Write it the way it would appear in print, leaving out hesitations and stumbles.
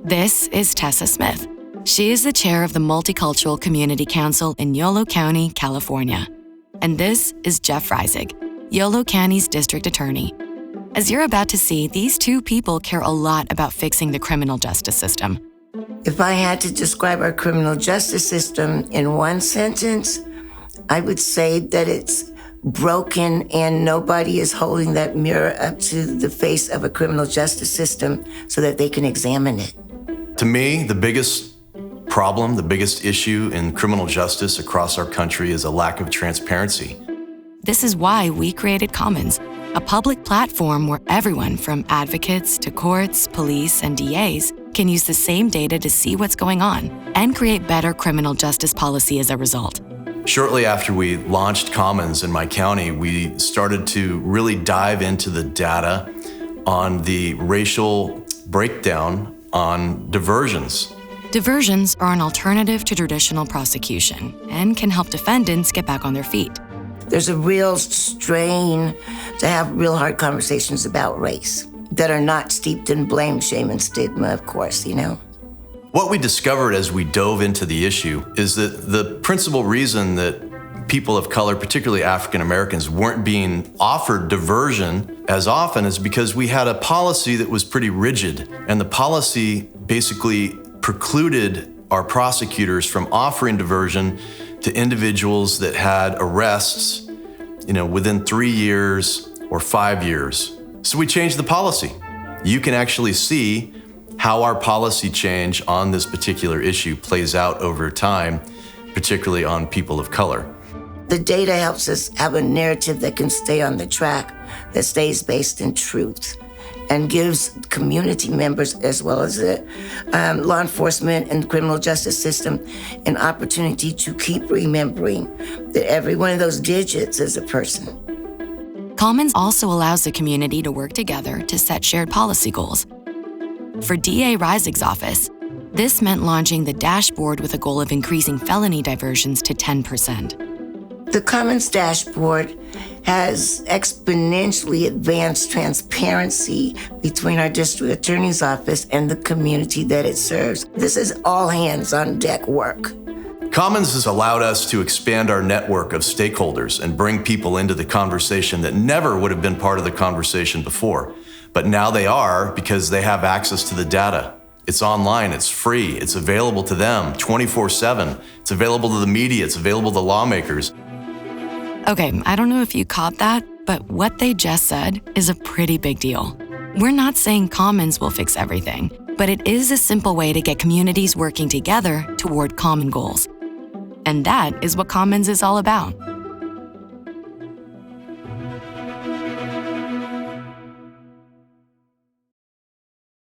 This is Tessa Smith. She is the chair of the Multicultural Community Council in Yolo County, California. And this is Jeff Reisig, Yolo County's district attorney. As you're about to see, these two people care a lot about fixing the criminal justice system. If I had to describe our criminal justice system in one sentence, I would say that it's broken and nobody is holding that mirror up to the face of a criminal justice system so that they can examine it. To me, the biggest problem, the biggest issue in criminal justice across our country is a lack of transparency. This is why we created Commons, a public platform where everyone from advocates to courts, police, and DAs can use the same data to see what's going on and create better criminal justice policy as a result. Shortly after we launched Commons in my county, we started to really dive into the data on the racial breakdown on diversions. Diversions are an alternative to traditional prosecution and can help defendants get back on their feet. There's a real strain to have real hard conversations about race that are not steeped in blame, shame, and stigma, of course, What we discovered as we dove into the issue is that the principal reason that people of color, particularly African Americans, weren't being offered diversion as often is because we had a policy that was pretty rigid, and the policy basically precluded our prosecutors from offering diversion to individuals that had arrests, within 3 years or 5 years. So we changed the policy. You can actually see how our policy change on this particular issue plays out over time, particularly on people of color. The data helps us have a narrative that can stay on the track, that stays based in truth, and gives community members as well as the law enforcement and criminal justice system an opportunity to keep remembering that every one of those digits is a person. Commons also allows the community to work together to set shared policy goals. For DA Reisig's office, this meant launching the dashboard with a goal of increasing felony diversions to 10%. The Commons dashboard has exponentially advanced transparency between our district attorney's office and the community that it serves. This is all hands on deck work. Commons has allowed us to expand our network of stakeholders and bring people into the conversation that never would have been part of the conversation before. But now they are because they have access to the data. It's online, it's free, it's available to them 24/7. It's available to the media, it's available to lawmakers. Okay, I don't know if you caught that, but what they just said is a pretty big deal. We're not saying Commons will fix everything, but it is a simple way to get communities working together toward common goals. And that is what Commons is all about.